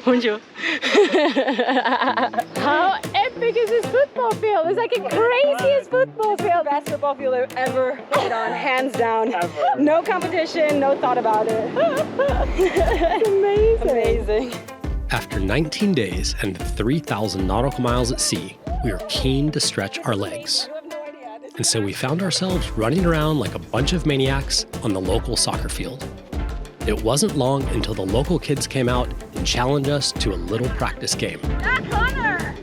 Bonjour. How epic is this football field? It's like the craziest football field. Basketball field I've ever played on, hands down. Ever. No competition, no thought about it. It's amazing. Amazing. After 19 days and 3,000 nautical miles at sea, we were keen to stretch our legs. And so we found ourselves running around like a bunch of maniacs on the local soccer field. It wasn't long until the local kids came out and challenged us to a little practice game. Connor!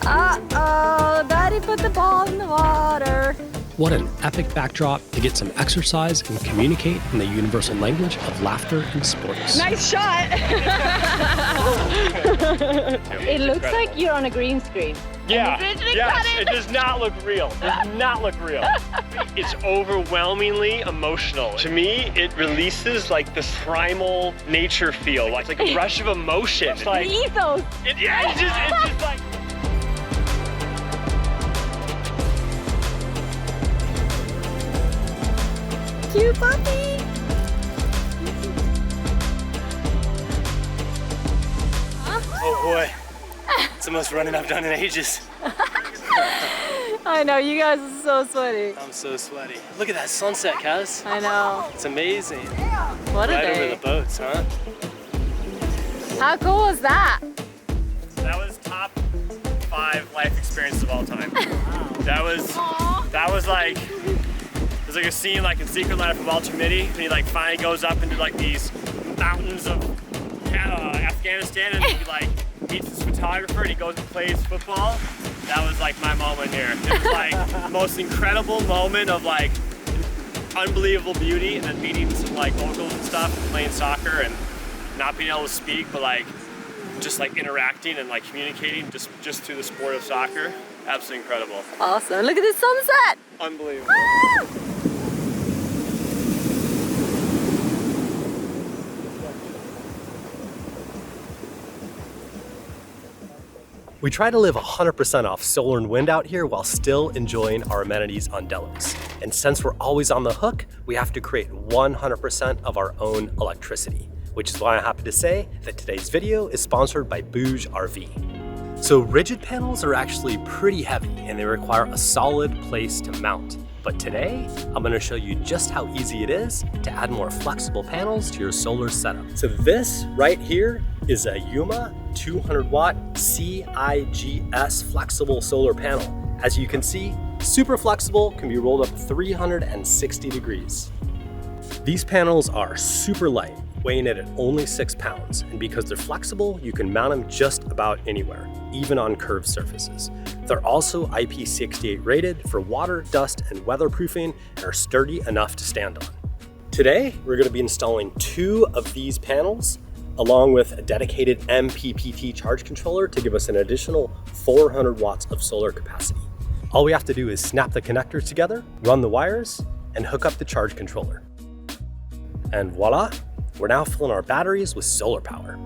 Uh-oh, Daddy put the ball in the water. What an epic backdrop to get some exercise and communicate in the universal language of laughter and sports. Nice shot! It looks like you're on a green screen. Yeah, yes, it does not look real. It does not look real. It's overwhelmingly emotional. To me, it releases like this primal nature feel, like a rush of emotion. It's like, the ethos. It's just like... Cute puppy! Oh boy, it's the most running I've done in ages. I know, you guys are so sweaty. I'm so sweaty. Look at that sunset, Kaz. I know. It's amazing. What a Right day. over the boats, huh? How cool was that? That was top 5 life experiences of all time. Wow. That was like, it was like a scene like in Secret Life of Walter Mitty, and he like finally goes up into like these mountains of Afghanistan, and he like meets this photographer, and he goes and plays football. That was like my moment here. It was like the most incredible moment of like unbelievable beauty, and then meeting some like locals and stuff, and playing soccer, and not being able to speak, but like just like interacting and like communicating just through the sport of soccer. Absolutely incredible. Awesome. Look at this sunset. Unbelievable. Ah! We try to live 100% off solar and wind out here while still enjoying our amenities on Delos. And since we're always on the hook, we have to create 100% of our own electricity, which is why I'm happy to say that today's video is sponsored by bougerv. So rigid panels are actually pretty heavy and they require a solid place to mount. But today, I'm gonna show you just how easy it is to add more flexible panels to your solar setup. So this right here is a Omoa 200 watt CIGS flexible solar panel. As you can see, super flexible, can be rolled up 360 degrees. These panels are super light, weighing in at only 6 pounds. And because they're flexible, you can mount them just about anywhere, even on curved surfaces. They're also IP68 rated for water, dust, and weatherproofing and are sturdy enough to stand on. Today, we're gonna be installing 2 of these panels along with a dedicated MPPT charge controller to give us an additional 400 watts of solar capacity. All we have to do is snap the connectors together, run the wires, and hook up the charge controller. And voila, we're now filling our batteries with solar power.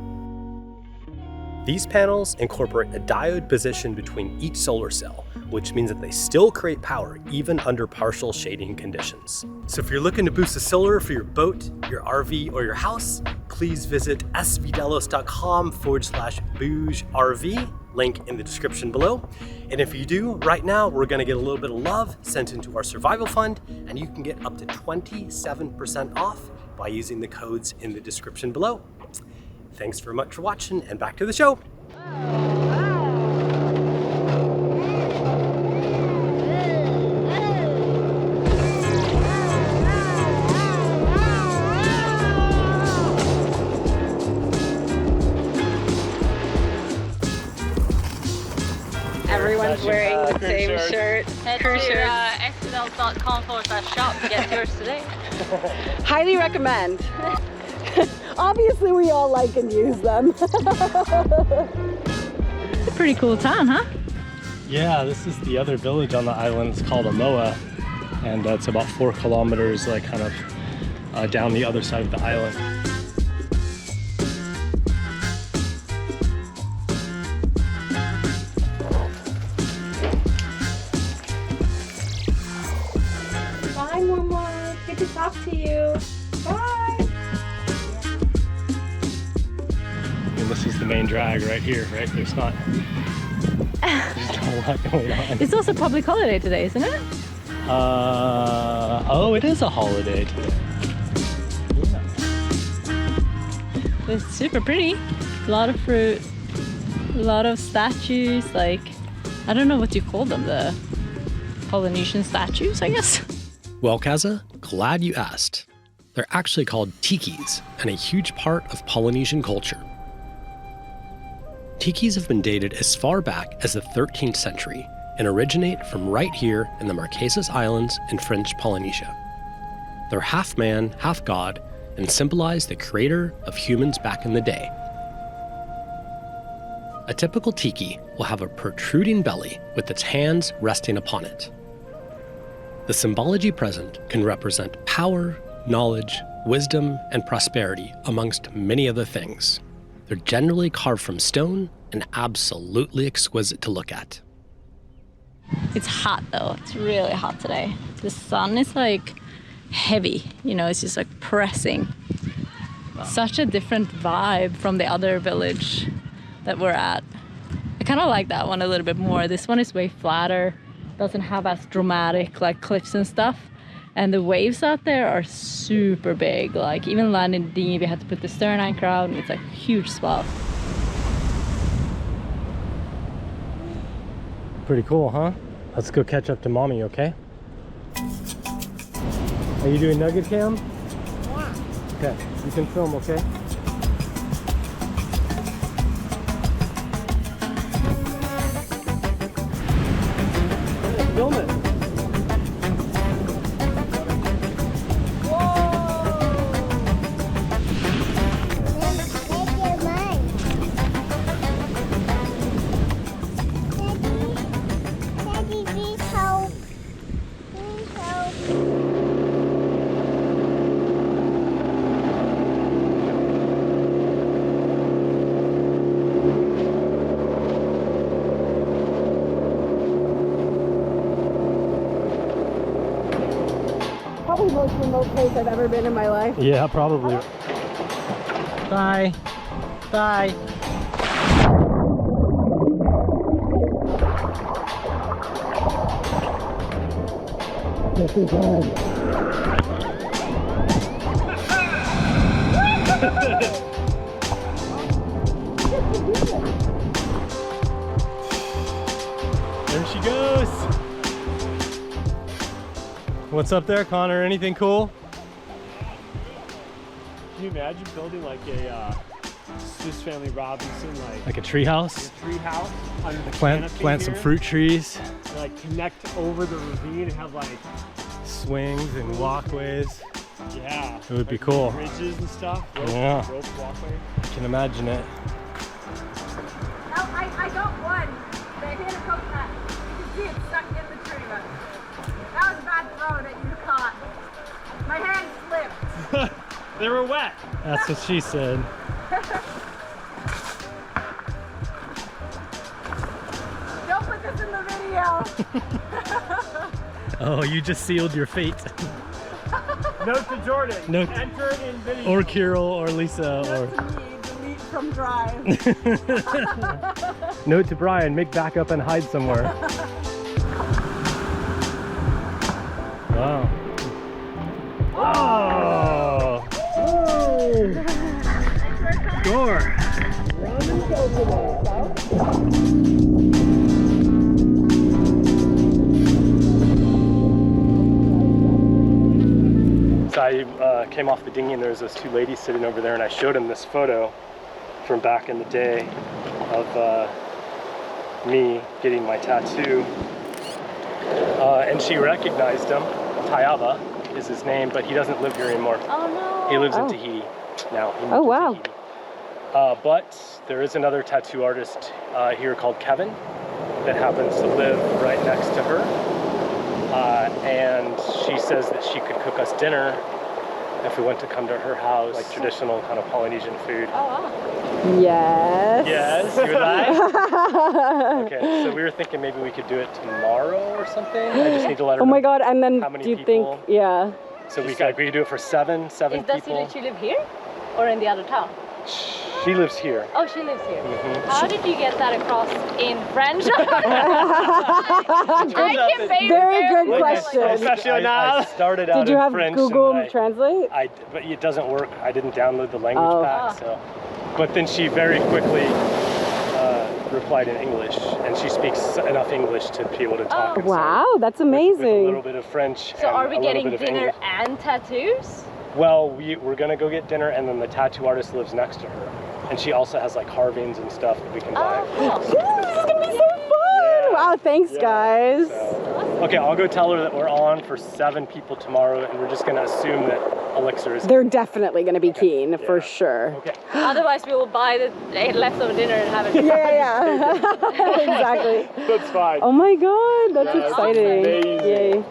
These panels incorporate a diode position between each solar cell, which means that they still create power even under partial shading conditions. So if you're looking to boost the solar for your boat, your RV, or your house, please visit svdelos.com/bougerv, link in the description below. And if you do, right now, we're gonna get a little bit of love sent into our survival fund, and you can get up to 27% off by using the codes in the description below. Thanks very much for watching, and back to the show. Everyone's wearing the same shirt. Head to svdelos.com/shop to get yours today. Highly recommend. Obviously, we all like and use them. It's a pretty cool town, huh? Yeah, this is the other village on the island. It's called Omoa, and it's about 4 kilometers, like kind of down the other side of the island. Bye, Omoa. Good to talk to you. Bye. And this is the main drag right here, right? There's not a lot going on. It's also public holiday today, isn't it? Oh, it is a holiday today. Yeah. It's super pretty. A lot of fruit, a lot of statues, like, I don't know what you call them, the Polynesian statues, I guess. Well, Kaza, glad you asked. They're actually called tikis and a huge part of Polynesian culture. Tikis have been dated as far back as the 13th century and originate from right here in the Marquesas Islands in French Polynesia. They're half man, half god, and symbolize the creator of humans back in the day. A typical tiki will have a protruding belly with its hands resting upon it. The symbology present can represent power, knowledge, wisdom, and prosperity, amongst many other things. They're generally carved from stone and absolutely exquisite to look at. It's hot though, it's really hot today. The sun is like heavy, you know, it's just like pressing. Wow. Such a different vibe from the other village that we're at. I kind of like that one a little bit more. This one is way flatter, doesn't have as dramatic like cliffs and stuff. And the waves out there are super big. Like even landing the dinghy, we had to put the stern anchor out and it's like a huge swell. Pretty cool, huh? Let's go catch up to mommy, okay? Are you doing nugget cam? Yeah. Okay, you can film, okay? Yeah, film it. Probably the most remote place I've ever been in my life. Yeah, probably. Bye. Bye. This is hard. There she goes. What's up there, Connor? Anything cool? Can you imagine building like a Swiss Family Robinson, Like a tree house? tree house under the Plant canopy some here, fruit trees, and, like connect over the ravine and have like, swings and walkways. yeah, It would be like cool. bridges and stuff. Rope, Yeah. rope walkway. I can imagine it. Oh, I got one. They hit a coconut. You can see it stuck in the tree. But that was a bad throw that you caught. My hand slipped. They were wet. That's what she said. Don't put this in the video. Oh, you just sealed your fate. Note to Jordan. Note- Enter in video. Or Kirill or Lisa or... Note to me, delete from drive. Note to Brian, make backup and hide somewhere. Wow. Oh! Score! So I came off the dinghy and there was those two ladies sitting over there and I showed them this photo from back in the day of me getting my tattoo. And she recognized him. Tayava is his name, but he doesn't live here anymore. Oh no! He lives in Tahiti now. He moved Oh, to wow. Tahiti. But there is another tattoo artist here called Kevin that happens to live right next to her. And she says that she could cook us dinner if we went to come to her house, like traditional kind of Polynesian food. Oh wow! Yes. Yes, you would like? Okay, so we were thinking maybe we could do it tomorrow or something. I just need to let her Oh my know god, and then how many do you people. think, yeah. So we could do it for seven Does he people. literally live here or in the other town? She lives here. Oh, she lives here. How did you get that across in French? Very good question. I started out Did you in have French. Google and Translate? but it doesn't work. I didn't download the language Oh. pack, so. But then she very quickly replied in English, and she speaks enough English to be able to talk. and Wow, that's with a amazing. little bit of French. So and are we a little getting bit of dinner English. and tattoos? Well, we're gonna go get dinner, and then the tattoo artist lives next to her, and she also has like carvings and stuff that we can buy. Oh, cool. This is gonna be so fun! Wow, thanks guys. So, okay, I'll go tell her that we're on for 7 people tomorrow, and we're just gonna assume that Elixir is. They're definitely gonna be keen for sure. Okay. Otherwise, we will buy the leftover dinner and have it. Yeah. Exactly. That's fine. Oh my god, that's Yeah, it's exciting. amazing. Yay.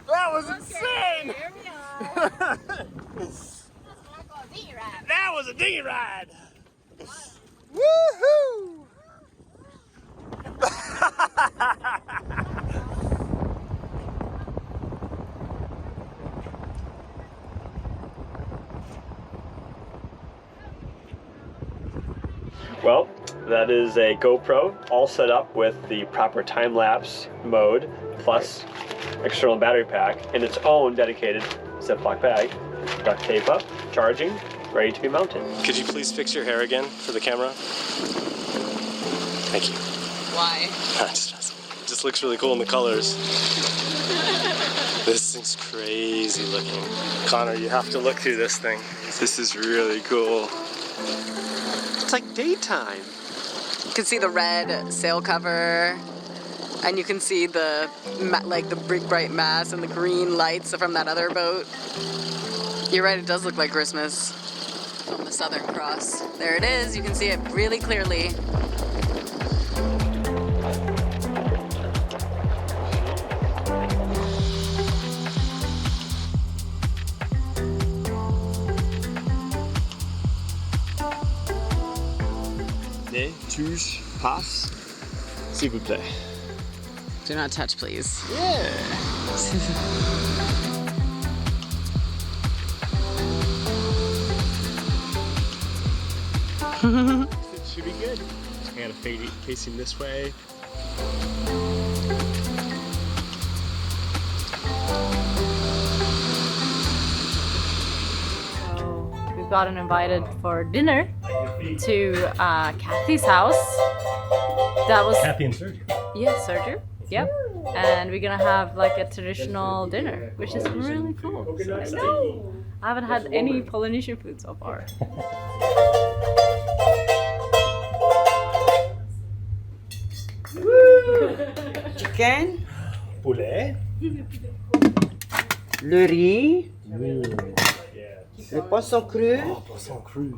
That was insane! That was a dinghy ride! Woohoo! Well, that is a GoPro all set up with the proper time-lapse mode plus external battery pack in its own dedicated Ziploc bag. Duct tape up, charging, ready to be mounted. Could you please fix your hair again for the camera? Thank you. Why? It just looks really cool in the colors. This thing's crazy looking. Connor, you have to look through this thing. This is really cool. It's like daytime. You can see the red sail cover, and you can see the like the big bright mast and the green lights from that other boat. You're right, it does look like Christmas on the Southern Cross. There it is, you can see it really clearly. Ne touche pas, s'il vous plaît. Do not touch, please. Yeah. It should be good. I got a facing this way. So we've gotten invited for dinner to Kathy's house. That was Kathy and Sergio. yeah, Sergio. Yep. And we're gonna have like a traditional dinner, which is really cool. So I haven't had any Polynesian food so far. Chicken, Poulet. le riz, le poisson cru, Poisson cru.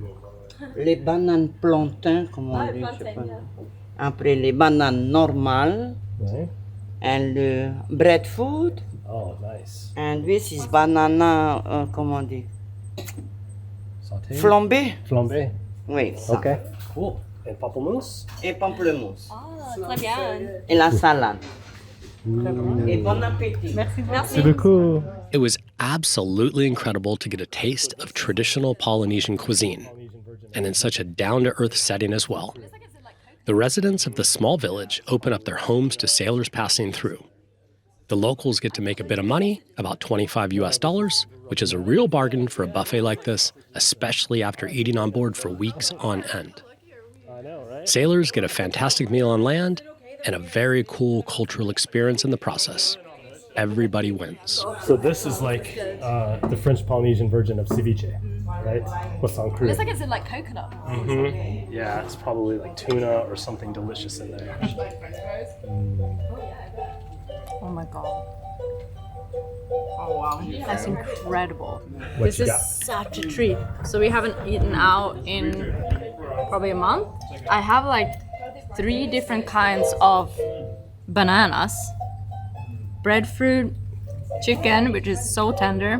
les bananes plantains, comme on dit, je sais pas. Après les bananes normales, Ouais. and le breadfruit, Oh, nice. and this is banana, comment on dit, Sauté. flambé. Flambé. Oui, ça. Okay. Cool. And pamplemousse. Et pamplemousse. Très bien. Et la salade. Et bon appétit. C'est beaucoup. It was absolutely incredible to get a taste of traditional Polynesian cuisine, and in such a down-to-earth setting as well. The residents of the small village open up their homes to sailors passing through. The locals get to make a bit of money, about $25, which is a real bargain for a buffet like this, especially after eating on board for weeks on end. Sailors get a fantastic meal on land and a very cool cultural experience in the process. Everybody wins. So this is like the French Polynesian version of ceviche, right? Poisson cru. It's like it's in like coconut. Yeah, it's probably like tuna or something delicious in there. Oh my god. Oh wow. That's incredible. What This you is got? such a treat. So we haven't eaten out in probably a month. I have like 3 different kinds of bananas, breadfruit, chicken, which is so tender,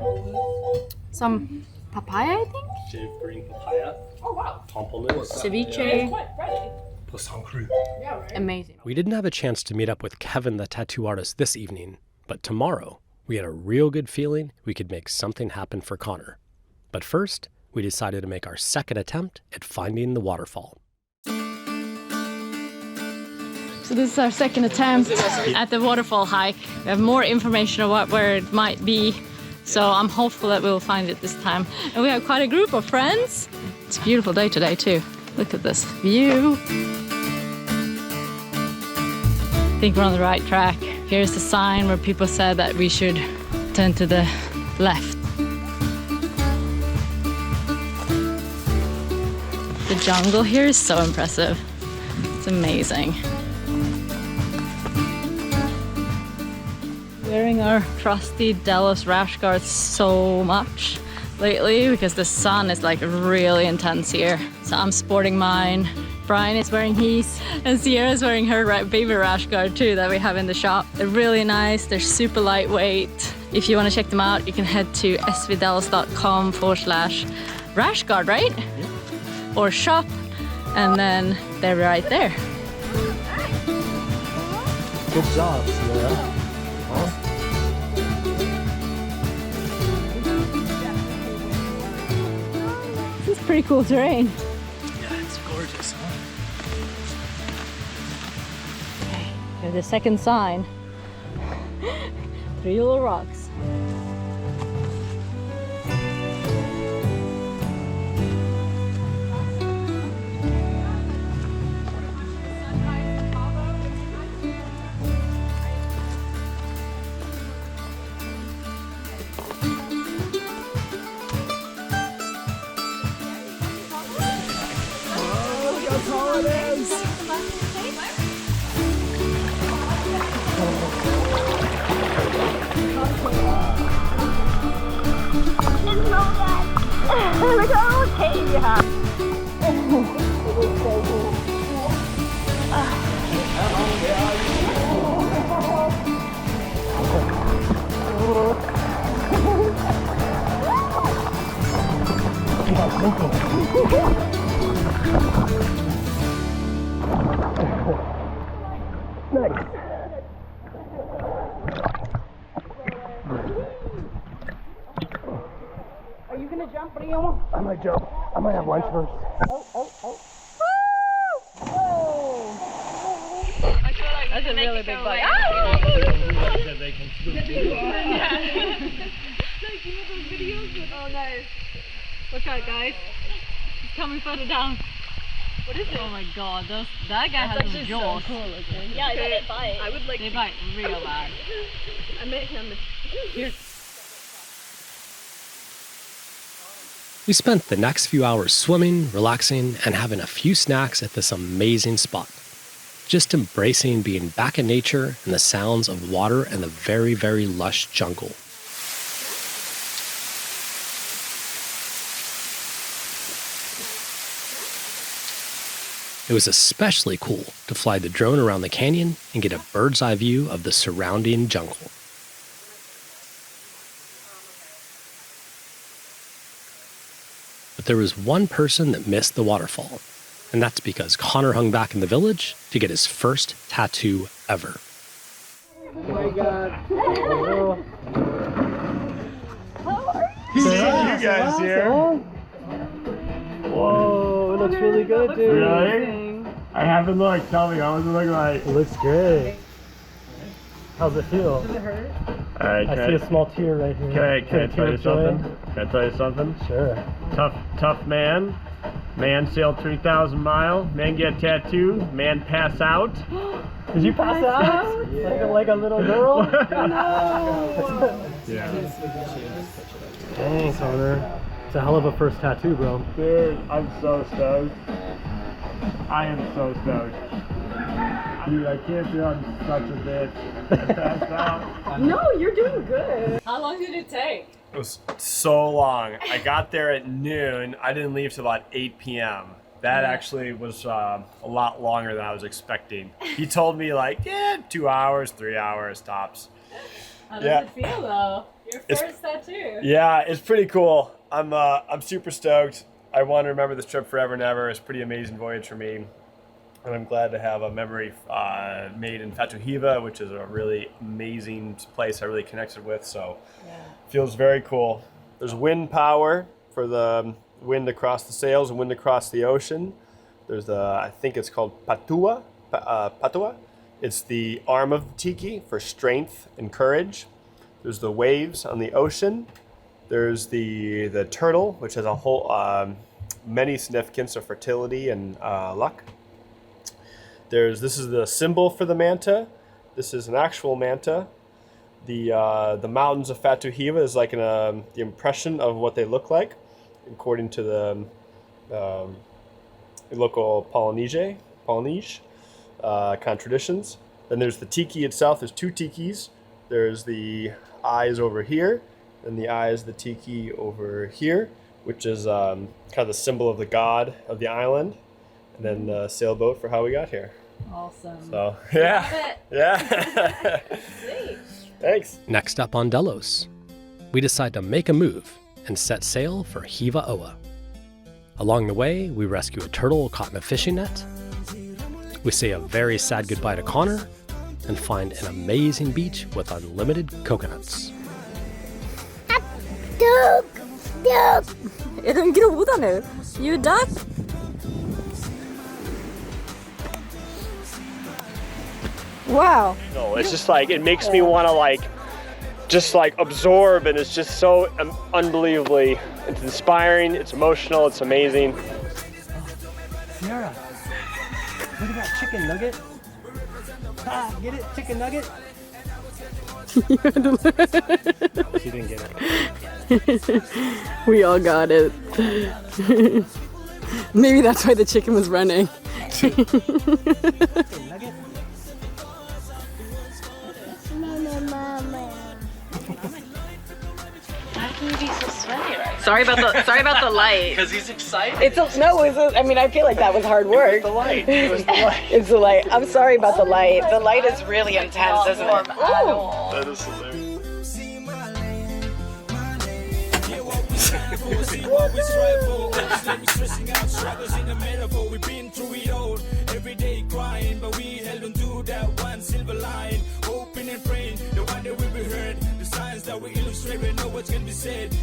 some papaya, I think, Shaved green papaya. Oh wow. Pamplemousse. ceviche, Amazing. We didn't have a chance to meet up with Kevin, the tattoo artist, this evening, but tomorrow we had a real good feeling we could make something happen for Connor. But first, we decided to make our second attempt at finding the waterfall. So this is our second attempt at the waterfall hike. We have more information about where it might be, so I'm hopeful that we'll find it this time. And we have quite a group of friends. It's a beautiful day today too. Look at this view. I think we're on the right track. Here's the sign where people said that we should turn to the left. The jungle here is so impressive. It's amazing. Wearing our trusty Delos rash guards so much lately because the sun is like really intense here. So I'm sporting mine. Brian is wearing his, and Sierra's wearing her baby rash guard too that we have in the shop. They're really nice, they're super lightweight. If you want to check them out, you can head to svdelos.com/rash guard, right? Yeah. Or shop, and then they're right there. Good job, Sierra. This is pretty cool terrain. Yeah, it's gorgeous, huh? Okay, here's the second sign. 3 little rocks. There we go. Okay, yeah. Are you gonna jump, Rio? I might jump. I might have lunch first. That's a really big bug. Oh no. Look out, guys. He's coming further down. What is it? Oh my god, that guy has some jaws. So cool looking. Yeah, they bite. I would like they bite real bad. I'm making them. We spent the next few hours swimming, relaxing, and having a few snacks at this amazing spot. Just embracing being back in nature and the sounds of water and the very, very lush jungle. It was especially cool to fly the drone around the canyon and get a bird's eye view of the surrounding jungle. But there was one person that missed the waterfall, and that's because Connor hung back in the village to get his first tattoo ever. Oh my god. See you guys here. Whoa, it looks really good, dude. Really? I haven't looked. Tell me, how does it look like? It looks great. How's it feel? All right, I see a small tear right here. Can I tell you something? Can I tell you something? Sure. Tough man. Man sailed 3,000 miles. Man get tattoo. Man pass out. Did you pass out? Yeah. Like a little girl? No. Yeah. Dang, Connor. It's a hell of a first tattoo, bro. Dude, I'm so stoked. I am so stoked. Dude, I can't feel I'm such a bitch. I passed out. No, you're doing good. How long did it take? It was so long. I got there at noon. I didn't leave till about 8 p.m. That actually was a lot longer than I was expecting. He told me like, 2 hours, 3 hours tops. How does it feel though? Your first tattoo. Yeah, it's pretty cool. I'm super stoked. I want to remember this trip forever and ever. It's a pretty amazing voyage for me. And I'm glad to have a memory made in Fatu Hiva, which is a really amazing place I really connected with. So feels very cool. There's wind power for the wind across the sails and wind across the ocean. There's I think it's called patua. It's the arm of the tiki for strength and courage. There's the waves on the ocean. There's the turtle, which has a whole many significance of fertility and luck. This is the symbol for the manta. This is an actual manta. The mountains of Fatu Hiva is like the impression of what they look like, according to the local Polynesian kind of traditions. Then there's the tiki itself. There's two tikis. There's the eyes over here, and the eyes of the tiki over here, which is kind of the symbol of the god of the island, and then the sailboat for how we got here. Awesome. So yeah, yeah. Sweet. Thanks. Next up on Delos, we decide to make a move and set sail for Hiva Oa. Along the way, we rescue a turtle caught in a fishing net. We say a very sad goodbye to Connor and find an amazing beach with unlimited coconuts. Duck! Är den groda nu? You duck? Wow. No, it's just like, it makes me want to just absorb, and it's just so unbelievably, it's inspiring, it's emotional, it's amazing. Sierra, look at that chicken nugget. Ah, get it? Chicken nugget? She didn't get it. We all got it. Maybe that's why the chicken was running. Chicken nugget? Sorry about the light. Because he's excited. I mean, I feel like that was hard work. It was the light. It was the light. It's the light. I'm sorry about the light. The light is really intense, isn't it? That is hilarious. Every day crying, but we held on to that one silver line. Hoping and praying, the one that we be heard, the signs that we illustrate, we know what can be said.